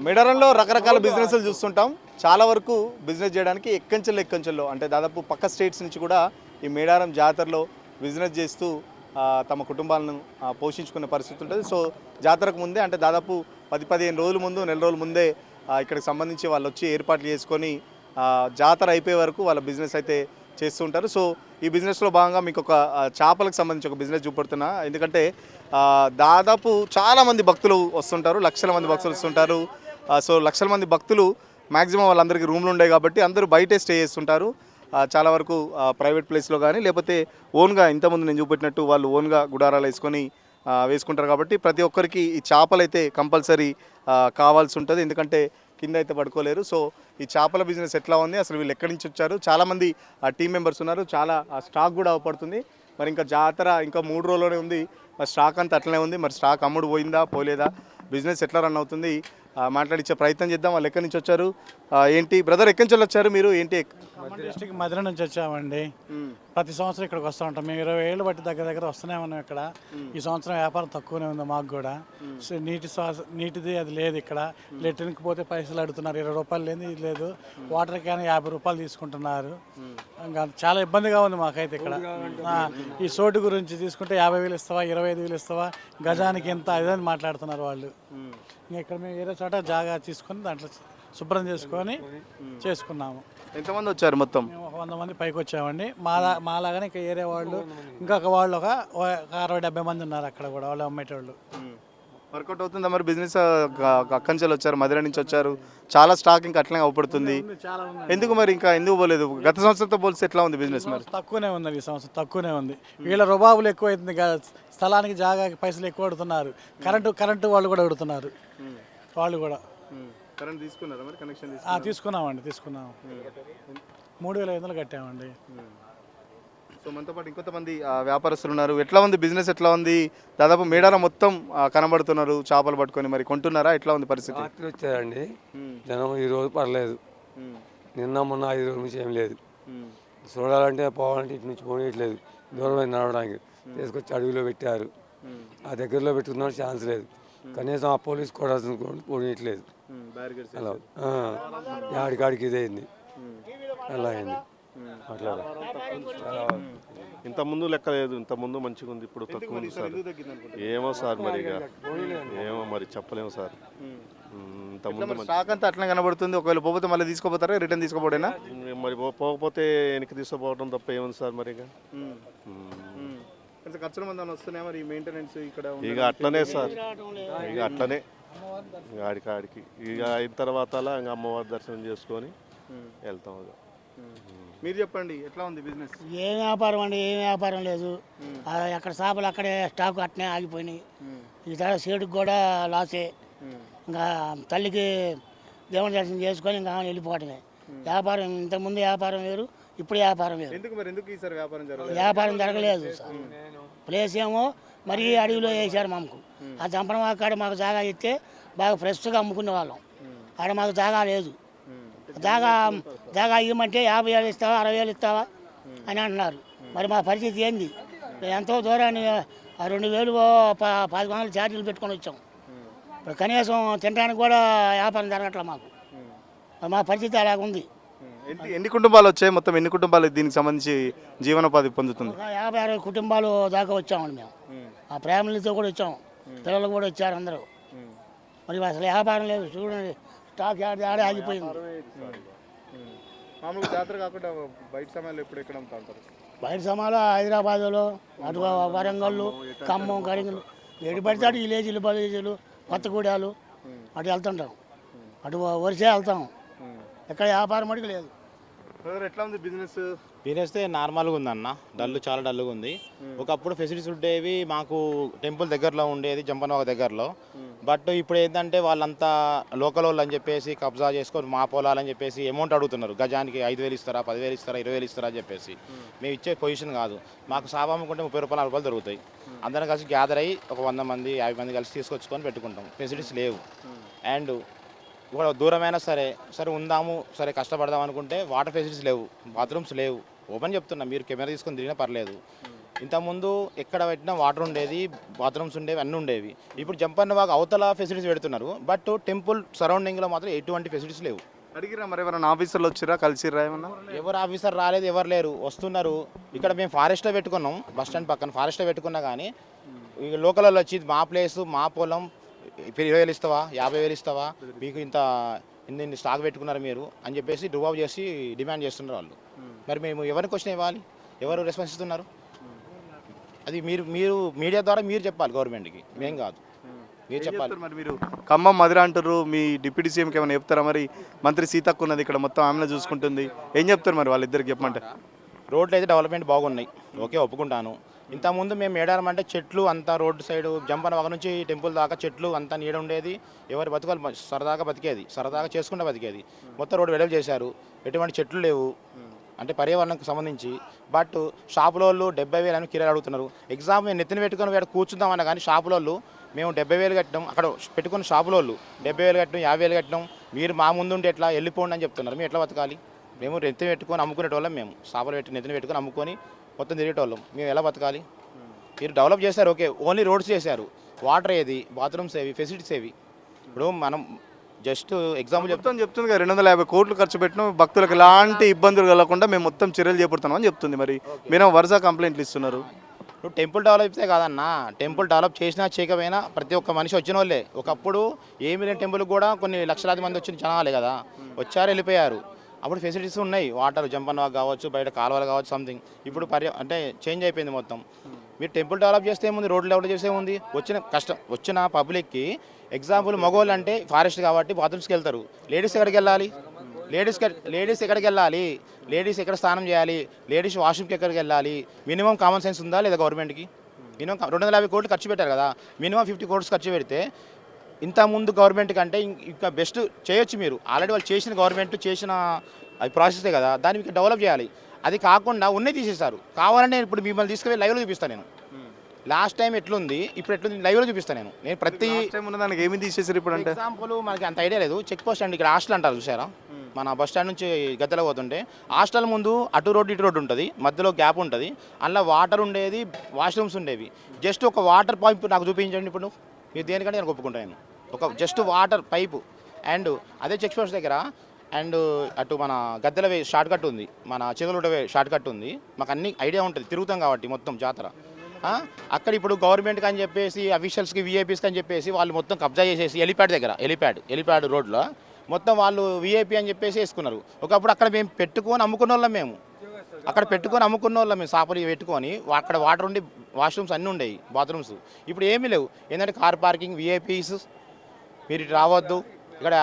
మేడారంలో రకరకాల బిజినెస్లు చూస్తుంటాం. చాలా వరకు బిజినెస్ చేయడానికి ఎక్కంచెల్లో అంటే దాదాపు పక్క స్టేట్స్ నుంచి కూడా ఈ మేడారం జాతరలో బిజినెస్ చేస్తూ తమ కుటుంబాలను పోషించుకునే పరిస్థితి ఉంటుంది. సో జాతరకు ముందే అంటే దాదాపు 10-15 రోజుల ముందు, నెల రోజుల ముందే ఇక్కడికి సంబంధించి వాళ్ళు వచ్చి ఏర్పాట్లు చేసుకొని జాతర అయిపోయే వరకు వాళ్ళ బిజినెస్ అయితే చేస్తూ ఉంటారు. సో ఈ బిజినెస్లో భాగంగా మీకు ఒక చేపలకు సంబంధించి ఒక బిజినెస్ చూపెడుతున్నా. ఎందుకంటే దాదాపు చాలామంది భక్తులు వస్తుంటారు, లక్షల మంది భక్తులు వస్తుంటారు. సో లక్షల మంది భక్తులు మ్యాక్సిమం వాళ్ళందరికీ రూమ్లు ఉంటాయి కాబట్టి అందరూ బయటే స్టే చేస్తుంటారు. చాలా వరకు ప్రైవేట్ ప్లేస్లో కానీ లేకపోతే ఓన్గా ఇంతకుముందు నేను చూపెట్టినట్టు వాళ్ళు ఓన్గా గుడారాలు వేసుకొని వేసుకుంటారు. కాబట్టి ప్రతి ఒక్కరికి ఈ చేపలు అయితే కంపల్సరీ కావాల్సి ఉంటుంది, ఎందుకంటే కింద అయితే పడుకోలేరు. సో ఈ చేపల బిజినెస్ ఎట్లా ఉంది, అసలు వీళ్ళు ఎక్కడి నుంచి వచ్చారు, చాలామంది టీం మెంబర్స్ ఉన్నారు, చాలా స్టాక్ కూడా అవపడుతుంది. మరి ఇంకా జాతర ఇంకా 3 రోజుల్లోనే ఉంది, మరి స్టాక్ అంతా అట్లనే ఉంది. మరి స్టాక్ అమ్ముడు పోయిందా పోలేదా, బిజినెస్ ఎట్లా రన్ అవుతుంది మాట్లాడించే ప్రయత్నం చేద్దాం. వాళ్ళు ఎక్కడి నుంచి వచ్చారు, ఏంటి బ్రదర్, ఎక్కడి నుంచి వచ్చారు మీరు, ఏంటి? డిస్ట్రిక్ట్ మధుర నుంచి వచ్చామండి. ప్రతి సంవత్సరం ఇక్కడికి వస్తూ ఉంటాం. మేము 20 ఏళ్ళు బట్టి దగ్గర వస్తూనే ఉన్నాం ఇక్కడ. ఈ సంవత్సరం వ్యాపారం తక్కువనే ఉంది మాకు కూడా. సో నీటిది అది లేదు ఇక్కడ. లెట్రిన్కి పోతే పైసలు అడుగుతున్నారు, 20 రూపాయలు లేదు, ఇది లేదు. వాటర్ క్యాన్ 50 రూపాయలు తీసుకుంటున్నారు. ఇంకా చాలా ఇబ్బందిగా ఉంది మాకైతే ఇక్కడ. ఈ సోటు గురించి తీసుకుంటే 50,000 ఇస్తావా, 25,000 ఇస్తావా, గజానికి ఎంత అదని మాట్లాడుతున్నారు వాళ్ళు. ఇంకా ఇక్కడ మేము వేరే చోట జాగా తీసుకొని దాంట్లో శుభ్రం చేసుకొని చేసుకున్నాము. ఎంతమంది వచ్చారు మొత్తం? మేము ఒక 100 మంది పైకి వచ్చామండి. మాలాగానే ఇంకా ఏరే వాళ్ళు ఇంకొక వాళ్ళు ఒక 60-70 మంది ఉన్నారు అక్కడ కూడా, వాళ్ళు అమ్మేటోళ్ళు. వర్కౌట్ అవుతుందా మరి బిజినెస్? అక్కంచెలు వచ్చారు, మధుర నుంచి వచ్చారు, చాలా స్టాక్ ఇంకా అట్లనే అవపడుతుంది. ఎందుకు మరి ఇంకా ఎందుకు పోలేదు? గత సంవత్సరంతో పోలిస్తే ఎట్లా ఉంది బిజినెస్? మరి తక్కువనే ఉంది ఈ సంవత్సరం, తక్కువనే ఉంది. వీళ్ళ రుబాబులు ఎక్కువ అవుతుంది, స్థలానికి జాగాకి పైసలు ఎక్కువ అడుగుతున్నారు. కరెంటు వాళ్ళు కూడా అడుగుతున్నారు. వాళ్ళు కూడా కరెంట్ తీసుకున్నారా మరి? కనెక్షన్ తీసుకున్నామండి, తీసుకున్నాము. 3,500 కట్టామండి. సో మనతో పాటు ఇంకొంతమంది వ్యాపారస్తులు ఉన్నారు. ఎట్లా ఉంది బిజినెస్, ఎట్లా ఉంది? దాదాపు మేడారం మొత్తం కనబడుతున్నారు చేపలు పట్టుకొని, మరి కొంటున్నారా? ఎట్లా ఉంది పరిస్థితి? రాత్రి వచ్చారండి జనం. ఈరోజు పర్లేదు, నిన్న మొన్న 5 రోజుల నుంచి ఏం లేదు. చూడాలంటే పోవాలంటే ఇటు నుంచి పోనీయట్లేదు, దూరమైన నడవడానికి తీసుకొచ్చి అడవిలో పెట్టారు. ఆ దగ్గరలో పెట్టుకున్న ఛాన్స్ లేదు, కనీసం ఆ పోలీస్ కూడా పోనీయట్లేదు. అలా ఆడికాడికి ఇదైంది, అలా అయింది. మాట్లాడ ఇంతకుముందు లెక్క లేదు, ఇంతకుముందు మంచిగా ఉంది, ఇప్పుడు తక్కువ ఉంది సార్. ఏమో సార్, మరి ఏమో మరి చెప్పలేము సార్. ఇంతకుముందు స్టాక్ అంతా అట్లా కనబడుతుంది. ఒకవేళ పోతే మళ్ళీ తీసుకోపోతారా, రిటర్న్ తీసుకోపోడేనా? మరి పోకపోతే వెనక్కి తీసుకుపోవడం తప్ప ఏముంది సార్ మరి. ఖర్చుల మంది వస్తున్నాయి మరి, మెయింటెనెన్స్ ఇక్కడ ఇక అట్లనే సార్, ఇక అట్లనే ఆడికి ఇక అయిన తర్వాత ఇంకా అమ్మవారి దర్శనం చేసుకొని వెళ్తాం. మీరు చెప్పండి, ఎట్లా ఉంది బిజినెస్? ఏం వ్యాపారం అండి, ఏం వ్యాపారం లేదు. అక్కడ చేపలు అక్కడే స్టాక్ అట్నే ఆగిపోయినాయి. ఈ తర్వాత సీటుకు కూడా లాసే. ఇంకా తల్లికి దేవుని దర్శనం చేసుకొని ఇంకా వెళ్ళిపోవటమే. వ్యాపారం ఇంతకుముందు వ్యాపారం వేరు, ఇప్పుడు వ్యాపారం వేరు. వ్యాపారం జరగలేదు సార్. ప్లేస్ ఏమో మరీ అడవిలో వేసారు మాకు. ఆ చంపడం కాడ మాకు జాగా ఇస్తే బాగా ఫ్రెష్గా అమ్ముకునే వాళ్ళం. ఆడ మాకు జాగా లేదు. జాగా ఇవ్వమంటే 50,000 ఇస్తావా, 60,000 ఇస్తావా అని అంటున్నారు. మరి మా పరిస్థితి ఏంది? ఎంతో దూరాన్ని 2,000 10,000 ఛార్జీలు పెట్టుకొని వచ్చాం. ఇప్పుడు కనీసం తినడానికి కూడా వ్యాపారం జరగట్లే మాకు. మా పరిస్థితి అలాగుంది. ఎన్ని కుటుంబాలు వచ్చాయి మొత్తం? ఎన్ని కుటుంబాలు దీనికి సంబంధించి జీవనోపాధి పొందుతుంది? 50-60 కుటుంబాలు దాకా వచ్చామండి మేము. ఆ ఫ్యామిలీతో కూడా వచ్చాము, పిల్లలు కూడా వచ్చారు అందరూ. మరి అసలు వ్యాపారం లేదు, చూడండి స్టాక్ ఆడే ఆగిపోయింది. మామూలుగా జాతర కాకుండా బయట సమయాలు ఎప్పుడు ఎక్కడ ఉంటారు? బయట సమయాలు హైదరాబాదులో, అటు వరంగల్, ఖమ్మం, కరింగలు, ఎటు పడితే విలేజీలు, బలేజీలు, కొత్తగూడాలు అటు వెళ్తుంటాం. అటు వరిసే వెళ్తాం. ఎక్కడ వ్యాపారం అడిగి లేదు. ఎట్లా ఉంది బిజినెస్? బిజినెస్ నార్మల్గా ఉందన్న, చాలా డల్గా ఉంది. ఒకప్పుడు ఫెసిలిటీస్ ఉండేవి, మాకు టెంపుల్ దగ్గరలో ఉండేది, జంపనవాగ దగ్గరలో. బట్ ఇప్పుడు ఏంటంటే వాళ్ళంతా లోకల్ వాళ్ళు అని చెప్పేసి కబ్జా చేసుకొని మా పొలాలని చెప్పేసి అమౌంట్ అడుగుతున్నారు. గజానికి 5,000 ఇస్తారా, 10,000 ఇస్తారా, 20,000 ఇస్తారా అని చెప్పేసి. మేము ఇచ్చే పొజిషన్ కాదు. మాకు సాబ్ అమ్ముకుంటే 30 రూపాయలు, 40 రూపాయలు దొరుకుతాయి. అందరం కలిసి గ్యాదర్ అయ్యి ఒక 100 మంది 50 మంది కలిసి తీసుకొచ్చుకొని పెట్టుకుంటాం. ఫెసిలిటీస్ లేవు. అండ్ ఒక దూరమైనా సరే ఉందాము, సరే కష్టపడదాం అనుకుంటే వాటర్ ఫెసిలిటీస్ లేవు, బాత్రూమ్స్ లేవు. ఓపెన్ చెప్తున్నా, మీరు కెమెరా తీసుకొని తిరిగినా పర్లేదు. ఇంతకుముందు ఎక్కడ పెట్టినా వాటర్ ఉండేది, బాత్రూమ్స్ ఉండేవి, అన్నీ ఉండేవి. ఇప్పుడు జంపన్న వాగు అవతల ఫెసిలిటీస్ పెడుతున్నారు, బట్ టెంపుల్ సరౌండింగ్లో మాత్రం ఎటువంటి ఫెసిలిటీస్ లేవు. అడిగిరా మరి ఎవరైనా ఆఫీసర్లు వచ్చిరా కలిసిరా ఏమన్నా? ఎవరు ఆఫీసర్ రాలేదు, ఎవరు లేరు, వస్తున్నారు. ఇక్కడ మేము ఫారెస్ట్లో పెట్టుకున్నాం, బస్ స్టాండ్ పక్కన ఫారెస్ట్లో పెట్టుకున్నా కానీ ఇక లోకల్ వాళ్ళు వచ్చి మా ప్లేసు మా పొలం 20,000 ఇస్తావా, 50,000 ఇస్తావా, మీకు ఇన్ని స్టాక్ పెట్టుకున్నారు మీరు అని చెప్పేసి డ్రూఅప్ చేసి డిమాండ్ చేస్తున్నారు వాళ్ళు. మరి మేము ఎవరికి క్వశ్చన్ ఇవ్వాలి, ఎవరు రెస్పాన్స్ ఇస్తున్నారు? అది మీరు మీరు మీడియా ద్వారా మీరు చెప్పాలి గవర్నమెంట్కి, మేం కాదు, మీరు చెప్పాలి. మరి మీరు ఖమ్మం మధుర అంటారు, మీ డిప్యూటీ సీఎంకి ఏమైనా చెప్తారా? మరి మంత్రి సీతక్క ఉన్నది ఇక్కడ, మొత్తం ఆమెను చూసుకుంటుంది, ఏం చెప్తారు మరి వాళ్ళిద్దరికి చెప్పమంటే? రోడ్లు అయితే డెవలప్మెంట్ బాగున్నాయి, ఓకే, ఒప్పుకుంటాను. ఇంతకుముందు మేము మేడారం అంటే చెట్లు అంతా రోడ్డు సైడు జంపన వాగ నుంచి టెంపుల్ దాకా చెట్లు అంతా నీడ ఉండేది, ఎవరి బతుకాలు సరదాగా బతికేది, సరదాగా చేసుకుంటూ బతికేది. మొత్తం రోడ్డు వెడల్పు చేశారు, ఎటువంటి చెట్లు లేవు అంటే పర్యావరణకు సంబంధించి. బట్ షాపుల వాళ్ళు 70,000 అని కిరాయి అడుగుతున్నారు. ఎగ్జామ్ మేము నెత్తిన పెట్టుకొని వేడ కూర్చుందామన్నా కానీ షాపుల వాళ్ళు మేము 70,000 కట్టడం, అక్కడ పెట్టుకున్న షాపుల వాళ్ళు 70,000 కట్టడం, 50,000 కట్టడం, మీరు మా ముందు ఉండి ఎట్లా వెళ్ళిపోండి అని చెప్తున్నారు. మేము ఎట్లా బతకాలి? మేము నెత్తిన పెట్టుకొని అమ్ముకునేటోళ్ళం, మేము షాపులు పెట్టి నెత్తిన పెట్టుకొని అమ్ముకొని మొత్తం తిరిగేటోళ్ళం, మేము ఎలా బతకాలి? మీరు డెవలప్ చేశారు, ఓకే, ఓన్లీ రోడ్స్ చేశారు, వాటర్ ఏది, బాత్రూమ్స్ ఏవి, ఫెసిలిటీస్ ఏవి? ఇప్పుడు మనం జస్ట్ ఎగ్జాంపుల్ చెప్తుంది కదా 250 కోట్లు ఖర్చు పెట్టిన భక్తులకు ఎలాంటి ఇబ్బందులు కలగకుండా మేము మొత్తం చర్యలు చేపడుతున్నాం అని చెప్తుంది. మరి మీరు వరుస కంప్లైంట్లు ఇస్తున్నారు. ఇప్పుడు టెంపుల్ డెవలప్ అయితే కాదన్నా, టెంపుల్ డెవలప్ చేసినా చేయకపోయినా ప్రతి ఒక్క మనిషి వచ్చిన వాళ్ళే. ఒకప్పుడు ఏమి లేని టెంపుల్కి కూడా కొన్ని లక్షలాది మంది వచ్చిన జనాలే కదా, వచ్చారు వెళ్ళిపోయారు. అప్పుడు ఫెసిలిటీస్ ఉన్నాయి, వాటర్ జంపన్ వాక్ కావచ్చు, బయట కాలువలు కావచ్చు, సంథింగ్. ఇప్పుడు అంటే చేంజ్ అయిపోయింది మొత్తం. మీరు టెంపుల్ డెవలప్ చేస్తే ఏముంది, రోడ్లు డెవలప్ చేస్తే ఏముంది? వచ్చిన పబ్లిక్కి ఎగ్జాంపుల్ మగవాళ్ళు అంటే ఫారెస్ట్ కాబట్టి బాత్రూమ్స్కి వెళ్తారు, లేడీస్ ఎక్కడికి వెళ్ళాలి? లేడీస్ ఎక్కడికి వెళ్ళాలి? లేడీస్ ఎక్కడ స్నానం చేయాలి? లేడీస్ వాష్రూమ్కి ఎక్కడికి వెళ్ళాలి? మినిమం కామన్ సెన్స్ ఉందా లేదా గవర్నమెంట్కి? మినిమం 250 కోట్లు ఖర్చు పెట్టారు కదా, మినిమం 50 కోట్స్ ఖర్చు పెడితే ఇంతకుముందు గవర్నమెంట్ కంటే ఇంకా బెస్ట్ చేయొచ్చు. మీరు ఆల్రెడీ వాళ్ళు చేసిన గవర్నమెంట్ చేసిన అది ప్రాసెసే కదా, దాన్ని మీకు డెవలప్ చేయాలి. అది కాకుండా ఉన్నే తీసేశారు. కావాలంటే ఇప్పుడు మిమ్మల్ని తీసుకువెళ్ళి లైవ్లో చూపిస్తాను నేను, లాస్ట్ టైం ఎట్లుంది ఇప్పుడు ఎట్లుంది లైవ్లో చూపిస్తాను నేను. ప్రతి దానికి ఏమి తీసేసారు ఇప్పుడు అంటే ఎగ్జాంపుల్ మనకి అంత ఐడియా లేదు. చెక్ పోస్ట్ అండి, ఇక్కడ హాస్టల్ అంటారు చూసారా, మన బస్ స్టాండ్ నుంచి గద్దెలో పోతుంటే హాస్టల్ ముందు అటు రోడ్డు ఇటు రోడ్డు ఉంటుంది, మధ్యలో గ్యాప్ ఉంటుంది, అందులో వాటర్ ఉండేది, వాష్రూమ్స్ ఉండేవి. జస్ట్ ఒక వాటర్ పైప్ నాకు చూపించండి ఇప్పుడు, మీరు దేనికంటే నేను ఒప్పుకుంటాను. ఒక జస్ట్ వాటర్ పైపు. అండ్ అదే చెక్ పోస్ట్ దగ్గర అండ్ అటు మన గద్దెల షార్ట్ కట్ ఉంది, మన చిగులుట షార్ట్ కట్ ఉంది, మాకు అన్ని ఐడియా ఉంటుంది, తిరుగుతాం కాబట్టి మొత్తం జాతర. అక్కడ ఇప్పుడు గవర్నమెంట్కి అని చెప్పేసి అఫీషియల్స్కి విఐపీస్కి అని చెప్పేసి వాళ్ళు మొత్తం కబ్జా చేసేసి హెలిప్యాడ్ దగ్గర హెలిప్యాడ్ రోడ్లో మొత్తం వాళ్ళు విఐపీ అని చెప్పేసి వేసుకున్నారు. ఒకప్పుడు అక్కడ మేము పెట్టుకొని అమ్ముకున్న వాళ్ళం, మేము అక్కడ పెట్టుకొని అమ్ముకున్న వాళ్ళం, మేము సాపలు పెట్టుకొని అక్కడ వాటర్ ఉండి వాష్రూమ్స్ అన్నీ ఉండేవి, బాత్రూమ్స్. ఇప్పుడు ఏమీ లేవు. ఏంటంటే కార్ పార్కింగ్, విఐపీస్, మీరు ఇటు రావద్దు, ఇక్కడ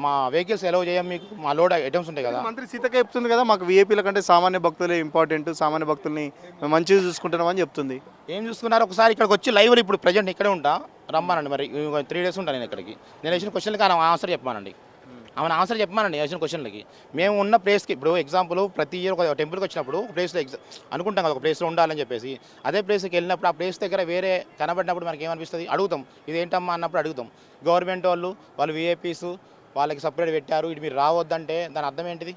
మా వెహికల్స్ ఎలవ్ చేయం, మీకు మా లోడ్ ఐటమ్స్ ఉంటాయి కదా. మంత్రి సీతక్క చెప్తుంది కదా, మాకు వీఐపీల కంటే సామాన్య భక్తులే ఇంపార్టెంట్, సామాన్య భక్తుల్ని మేము మంచిగా చూసుకుంటున్నామని చెప్తుంది. ఏం చూసుకున్నారు? ఒకసారి ఇక్కడికి వచ్చి లైవ్లో ఇప్పుడు ప్రజెంట్ ఇక్కడే ఉంటా, రమ్మానండి. మరి 3 days ఉంటాను నేను ఇక్కడికి. నేను వేసిన క్వశ్చన్లకి ఆన్సర్ చెప్పమానండి, ఆమె ఆన్సర్ చెప్పమానండి వేసిన క్వశ్చన్లకి. మేము ఉన్న ప్లేస్కి ఇప్పుడు ఎగ్జాంపుల్ ప్రతి ఇయర్ ఒక టెంపుల్కి వచ్చినప్పుడు ఒక ప్లేస్లో అనుకుంటాం కదా, ఒక ప్లేస్లో ఉండాలని చెప్పేసి. అదే ప్లేస్కి వెళ్ళినప్పుడు ఆ ప్లేస్ దగ్గర వేరే కనబడినప్పుడు మనకి ఏమనిపిస్తుంది? అడుగుతాం, ఇదేంటమ్మా అన్నప్పుడు అడుగుతాం. గవర్నమెంట్ వాళ్ళు విఐపీస్ వాళ్ళకి సపరేట్ పెట్టారు, ఇటు మీరు రావద్దంటే దాని అర్థం ఏంటిది?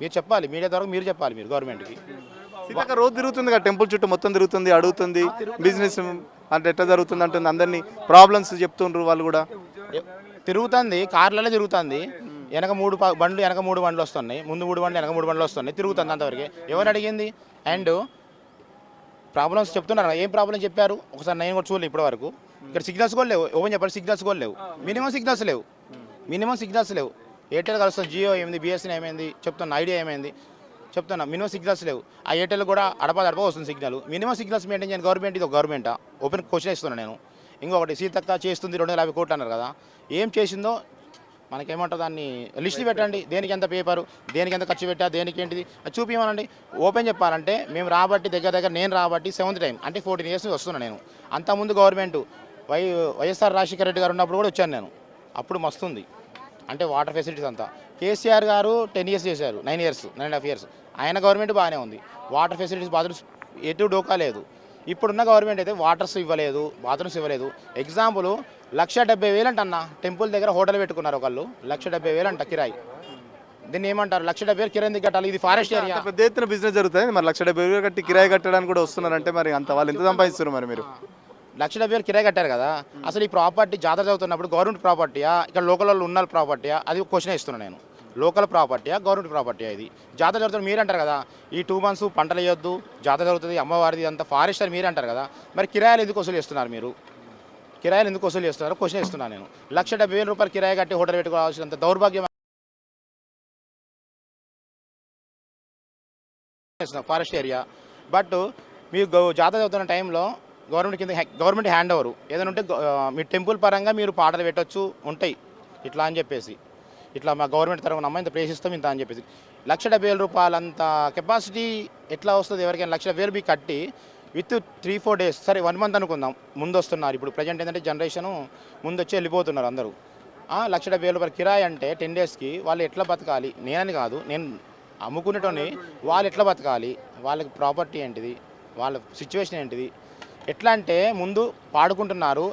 మీరు చెప్పాలి, మీడియా ద్వారా మీరు చెప్పాలి, మీరు గవర్నమెంట్కి. సీతక్క రోజు తిరుగుతుంది కదా టెంపుల్ చుట్టూ, మొత్తం తిరుగుతుంది, అడుగుతుంది, బిజినెస్ అంటే ఎట్లా జరుగుతుంది అంటుంది, అందరినీ ప్రాబ్లమ్స్ చెప్తుండ్రు వాళ్ళు కూడా. తిరుగుతుంది, కార్లలో తిరుగుతుంది, వెనక 3 బండ్లు వస్తున్నాయి, ముందు 3 బండ్లు వెనక 3 బండ్లు వస్తున్నాయి, తిరుగుతుంది అంతవరకు. ఎవరు అడిగింది? అండ్ ప్రాబ్లమ్స్ చెప్తున్నారు, ఏం ప్రాబ్లం చెప్పారు ఒకసారి నేను కూడా చూడలేదు ఇప్పటి వరకు. ఇక్కడ సిగ్నల్స్ కూడా లేవు, ఓపెన్ చెప్పాలి, సిగ్నల్స్ కూడా లేవు, మినిమం సిగ్నల్స్ లేవు. ఎయిర్టెల్ కలుస్తుంది, జియో ఏమైంది, బిఎస్ఎన్ ఏమైంది చెప్తున్నా, ఐడియా ఏమైంది చెప్తున్నా, మినిమం సిగ్నల్స్ లేవు. ఆ ఎయిర్టెల్ కూడా అడప వస్తుంది సిగ్నల్. మినిమం సిగ్నల్స్ మెయింటైన్ చేయని గవర్నమెంట్ ఇది ఒక గవర్నమెంటా? ఓపెన్ క్వశ్చన్ ఇస్తున్నాను నేను. ఇంకొకటి, సీతక్క చేస్తుంది 250 కోట్లు అన్నారు కదా, ఏం చేసిందో మనకేమంటారు, దాన్ని లిస్ట్ పెట్టండి, దేనికి ఎంత పేపరు, దేనికి ఎంత ఖర్చు పెట్టా, దేనికి ఏంటిది అది చూపించమనండి. ఓపెన్ చెప్పాలంటే మేము రాబట్టి దగ్గర నేను రాబట్టి 7th టైం అంటే 14 years వస్తున్నాను నేను. అంతకుముందు గవర్నమెంట్ వైఎస్ఆర్ రాజశేఖర రెడ్డి గారు ఉన్నప్పుడు కూడా వచ్చాను నేను, అప్పుడు మస్తుంది అంటే వాటర్ ఫెసిలిటీస్ అంతా. కేసీఆర్ గారు 10 years చేశారు, 9.5 years. ఆయన గవర్నమెంట్ బాగానే ఉంది, వాటర్ ఫెసిలిటీస్ బాత్రూమ్స్ ఎటు డోకా లేదు. ఇప్పుడున్న గవర్నమెంట్ అయితే వాటర్స్ ఇవ్వలేదు, బాత్రూమ్స్ ఇవ్వలేదు. ఎగ్జాంపుల్ 1,70,000 అంట అన్న, టెంపుల్ దగ్గర హోటల్ పెట్టుకున్నారు ఒకళ్ళు, 1,70,000 అంట కిరాయి. దీన్ని ఏమంటారు 1,70,000 కిరాయి ఎందుకు కట్టాలి? ఇది ఫారెస్ట్ ఏరియా. పెద్ద ఎత్తున బిజినెస్ జరుగుతుంది మరి 1,70,000 కట్టి కిరాయి కట్టడానికి కూడా వస్తున్నారంటే మరి అంత వాళ్ళు ఎంత సంపాదిస్తున్నారు మరి మీరు? 1,70,000 కిరాయి కట్టారు కదా, అసలు ఈ ప్రాపర్టీ జాతర చదువుతున్నప్పుడు గవర్నమెంట్ ప్రాపర్టీయా, ఇక్కడ లోకల్ వాళ్ళు ఉన్న ప్రాపర్టీయా, అది క్వశ్చన్ ఇస్తున్నాను నేను. లోకల్ ప్రాపర్టీయా, గవర్నమెంట్ ప్రాపర్టీయా? ఇది జాతర జరుగుతుంది మీరు అంటారు కదా, ఈ 2 months పంటలు వేయొద్దు, జాతర జరుగుతుంది, అమ్మవారిది అంతా ఫారెస్ట్ అని మీరు అంటారు కదా, మరి కిరాయిలు ఎందుకు వసూలు చేస్తున్నారు మీరు? కిరాయిలు ఎందుకు వసూలు చేస్తున్నారు క్వశ్చన్ ఇస్తున్నాను నేను. 1,70,000 రూపాయలు కిరాయి కట్టి హోటల్ పెట్టుకోవాల్సినంత దౌర్భాగ్యం ఫారెస్ట్ ఏరియా. బట్ మీరు జాతర చదువుతున్న టైంలో గవర్నమెంట్ హ్యాండ్ ఓవర్ ఏదైనా ఉంటే మీ టెంపుల్ పరంగా మీరు పాటలు పెట్టొచ్చు ఉంటాయి ఇట్లా అని చెప్పేసి, ఇట్లా మా గవర్నమెంట్ తరఫున అమ్మ ఇంత ప్లేస్ ఇస్తాం ఇంత అని చెప్పేసి. 1,70,000 రూపాయలు అంత కెపాసిటీ ఎట్లా వస్తుంది ఎవరికైనా? 1,70,000 మీకు కట్టి విత్ 3-4 days, సరే 1 month అనుకుందాం, ముందు వస్తున్నారు. ఇప్పుడు ప్రజెంట్ ఏంటంటే జనరేషను ముందు వచ్చి వెళ్ళిపోతున్నారు అందరూ. 1,70,000 రూపాయలు కిరాయి అంటే 10 daysకి వాళ్ళు ఎట్లా బతకాలి? నేనని కాదు, నేను అమ్ముకునేటోని వాళ్ళు ఎట్లా బతకాలి? వాళ్ళకి ప్రాపర్టీ ఏంటిది, వాళ్ళ సిచ్యువేషన్ ఏంటిది? ఎట్లా అంటే ముందు పాడుకుంటున్నారు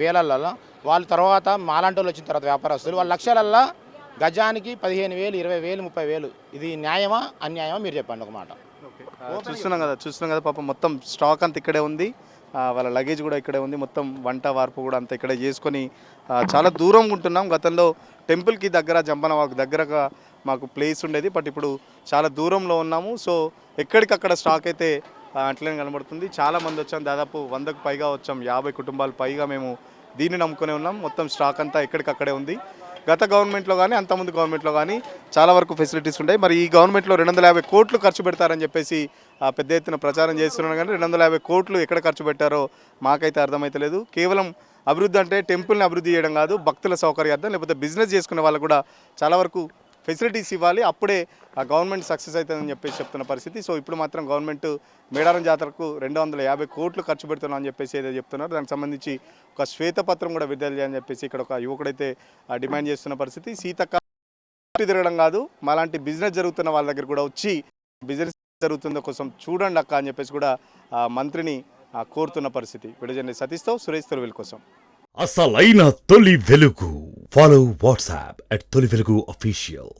వేలల్లో, వాళ్ళు తర్వాత మాలాంటి వాళ్ళు వచ్చిన తర్వాత వ్యాపారస్తులు వాళ్ళ లక్షలల్లో గజానికి 15,000, 20,000, 30,000. ఇది న్యాయమా అన్యాయమా మీరు చెప్పండి ఒక మాట. చూస్తున్నాం కదా పాపం మొత్తం స్టాక్ అంతా ఇక్కడే ఉంది, వాళ్ళ లగేజ్ కూడా ఇక్కడే ఉంది, మొత్తం వంట వార్పు కూడా అంతా ఇక్కడే చేసుకొని చాలా దూరంగా ఉంటున్నాం. గతంలో టెంపుల్కి దగ్గర జంపనవాకు దగ్గరగా మాకు ప్లేస్ ఉండేది, బట్ ఇప్పుడు చాలా దూరంలో ఉన్నాము. సో ఎక్కడికక్కడ స్టాక్ అయితే అట్లనే కనబడుతుంది. చాలామంది వచ్చాం, దాదాపు 100కు పైగా వచ్చాం, 50 కుటుంబాలు పైగా మేము దీన్ని నమ్ముకునే ఉన్నాం. మొత్తం స్టాక్ అంతా ఎక్కడికక్కడే ఉంది. గత గవర్నమెంట్లో కానీ అంతకుముందు గవర్నమెంట్లో కానీ చాలా వరకు ఫెసిలిటీస్ ఉంటాయి. మరి ఈ గవర్నమెంట్లో 250 కోట్లు ఖర్చు పెడతారని చెప్పేసి పెద్ద ఎత్తున ప్రచారం చేస్తున్నాను, కానీ 250 కోట్లు ఎక్కడ ఖర్చు పెట్టారో మాకైతే అర్థమైతలేదు. కేవలం అభివృద్ధి అంటే టెంపుల్ని అభివృద్ధి చేయడం కాదు, భక్తుల సౌకర్యార్థం లేకపోతే బిజినెస్ చేసుకునే వాళ్ళకు కూడా చాలా వరకు ఫెసిలిటీస్ ఇవ్వాలి, అప్పుడే ఆ గవర్నమెంట్ సక్సెస్ అవుతుందని చెప్పేసి చెప్తున్న పరిస్థితి. సో ఇప్పుడు మాత్రం గవర్నమెంట్ మేడారం జాతరకు 250 కోట్లు ఖర్చు పెడుతున్నాం అని చెప్పేసి ఏదో చెప్తున్నారు. దానికి సంబంధించి ఒక శ్వేతపత్రం కూడా విడుదల చేయాలని చెప్పేసి ఇక్కడ ఒక యువకుడైతే డిమాండ్ చేస్తున్న పరిస్థితి. సీతక్క తిరగడం కాదు, మాలాంటి బిజినెస్ జరుగుతున్న వాళ్ళ దగ్గర కూడా వచ్చి బిజినెస్ జరుగుతుందో కోసం చూడండి అక్క అని చెప్పేసి కూడా మంత్రిని కోరుతున్న పరిస్థితి. విడుదల సతీష్తో సురేష్ తొలివెల్ కోసం. అసలైన తొలి వెలుగు. ఫాలో వాట్సాప్ @తొలి వెలుగు official.